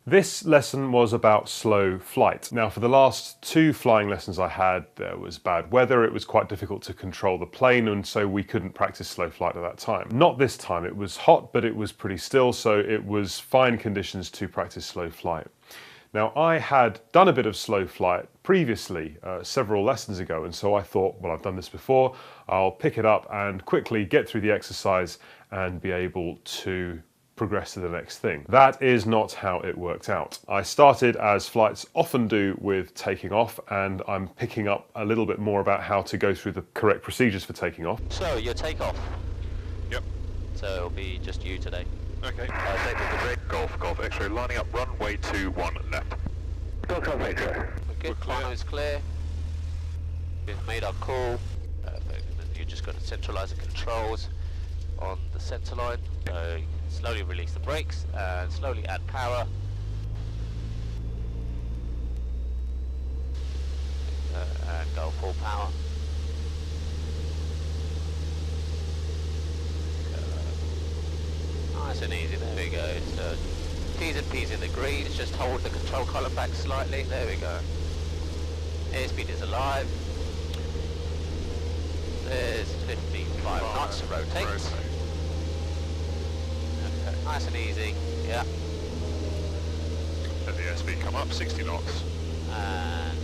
This lesson was about slow flight. Now, for the last 2 flying lessons I had, there was bad weather, it was quite difficult to control the plane, and so we couldn't practice slow flight at that time. Not this time, it was hot, but it was pretty still, so it was fine conditions to practice slow flight. Now, I had done a bit of slow flight previously, several lessons ago, and so I thought, well, I've done this before, I'll pick it up and quickly get through the exercise and be able to progress to the next thing. That is not how it worked out. I started as flights often do with taking off, and I'm picking up a little bit more about how to go through the correct procedures for taking off. So, your takeoff. Yep. So it'll be just you today. Okay. Take the red Golf X-ray lining up runway 21 left. Golf X-ray. Good, We're clear. is clear. We've made our call. Perfect. And then you're just going to centralise the controls on the centre line. So slowly release the brakes and slowly add power. And go full power. Nice and easy, there we go. So T's and P's in the greens, just hold the control column back slightly, there we go. Airspeed is alive. There's 55 knots, rotate. Okay, nice and easy, yeah. Let the airspeed come up, 60 knots. And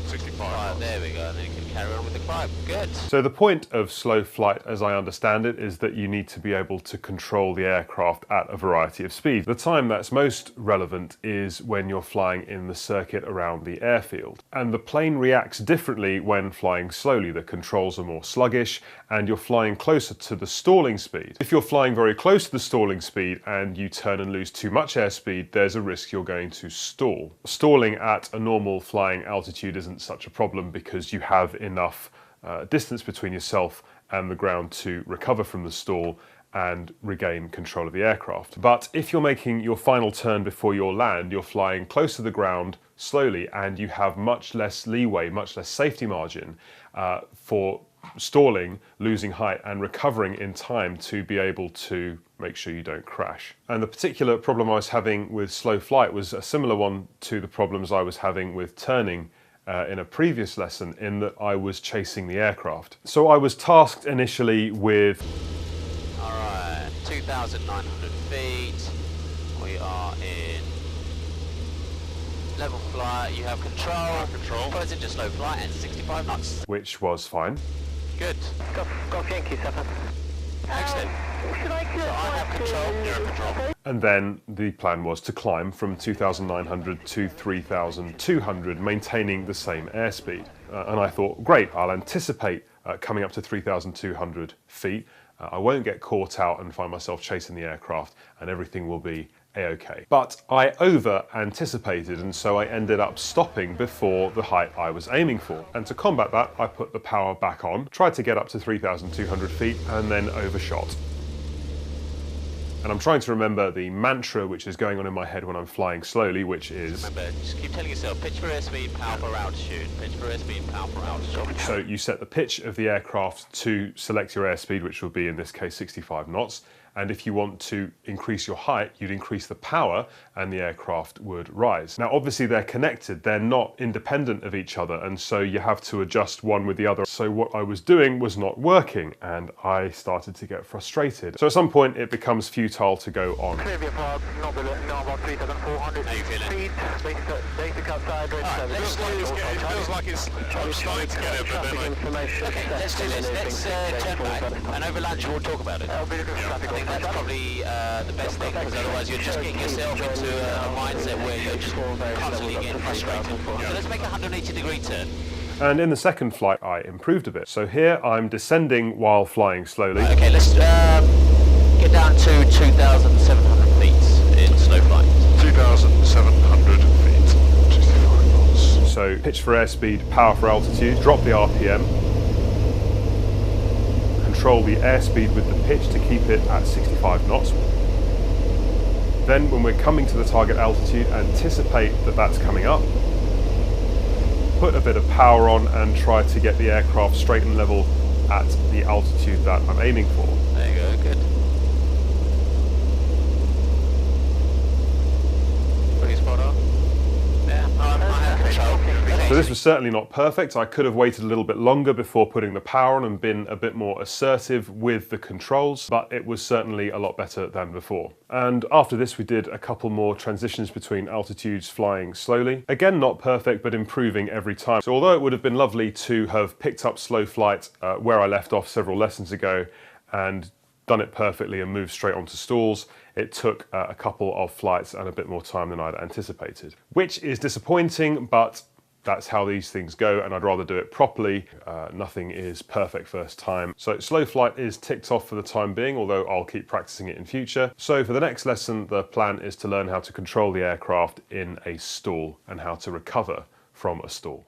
65 right, knots. there we go, and then you can carry on with the climb. Good. So the point of slow flight, as I understand it, is that you need to be able to control the aircraft at a variety of speeds. The time that's most relevant is when you're flying in the circuit around the airfield. And the plane reacts differently when flying slowly. The controls are more sluggish and you're flying closer to the stalling speed. If you're flying very close to the stalling speed and you turn and lose too much airspeed, there's a risk you're going to stall. Stalling at a normal flying altitude isn't such a problem because you have enough distance between yourself and the ground to recover from the stall and regain control of the aircraft. But if you're making your final turn before you land, you're flying close to the ground slowly and you have much less leeway, much less safety margin for stalling, losing height and recovering in time to be able to make sure you don't crash. And the particular problem I was having with slow flight was a similar one to the problems I was having with turning in a previous lesson, in that I was chasing the aircraft. So I was tasked initially with... Alright, 2,900 feet. We are in level flight. You have control. Control. Passenger slow flight and 65 knots. which was fine. Good. Golf Yankee 7. Excellent. Should I So I have control. You have control. And then the plan was to climb from 2,900 to 3,200, maintaining the same airspeed. And I thought, great, I'll anticipate coming up to 3,200 feet. I won't get caught out and find myself chasing the aircraft, and everything will be a-okay. But I over-anticipated, and so I ended up stopping before the height I was aiming for. And to combat that, I put the power back on, tried to get up to 3,200 feet, and then overshot. And I'm trying to remember the mantra which is going on in my head when I'm flying slowly, which is... Remember, just keep telling yourself, pitch for airspeed, power per altitude. Pitch for airspeed, power per altitude. So you set the pitch of the aircraft to select your airspeed, which will be in this case 65 knots. And if you want to increase your height, you'd increase the power and the aircraft would rise. Now, obviously they're connected, they're not independent of each other, and so you have to adjust one with the other. So what I was doing was not working, and I started to get frustrated. So at some point it becomes futile to go on. Clear your park, not about 3,400 How you feeling? feet. Basic outside, ready Alright, service. let's It feels like it's I'm starting to get it, but then Traffic information. Okay, let's do this. Let's turn back, and over lunch we'll talk about it. I'll be looking for I traffic think that's probably the best thing, because otherwise you're just getting yourself into a mindset where you're just constantly getting frustrated. So let's make a 180-degree turn. And in the second flight, I improved a bit. So here I'm descending while flying slowly. Okay, let's get down to 2,700 feet in slow flight. 2,700 feet, 65 knots. So pitch for airspeed, power for altitude, drop the RPM, control the airspeed with the pitch to keep it at 65 knots. Then when we're coming to the target altitude, anticipate that that's coming up, put a bit of power on and try to get the aircraft straight and level at the altitude that I'm aiming for. There you go, good. Pretty spot this was certainly not perfect. I could have waited a little bit longer before putting the power on and been a bit more assertive with the controls, but it was certainly a lot better than before. And after this, we did a couple more transitions between altitudes flying slowly. Again, not perfect, but improving every time. So although it would have been lovely to have picked up slow flight where I left off several lessons ago and done it perfectly and moved straight onto stalls, it took a couple of flights and a bit more time than I'd anticipated, which is disappointing, but that's how these things go, and I'd rather do it properly. Nothing is perfect first time. So slow flight is ticked off for the time being, although I'll keep practicing it in future. So for the next lesson, the plan is to learn how to control the aircraft in a stall and how to recover from a stall.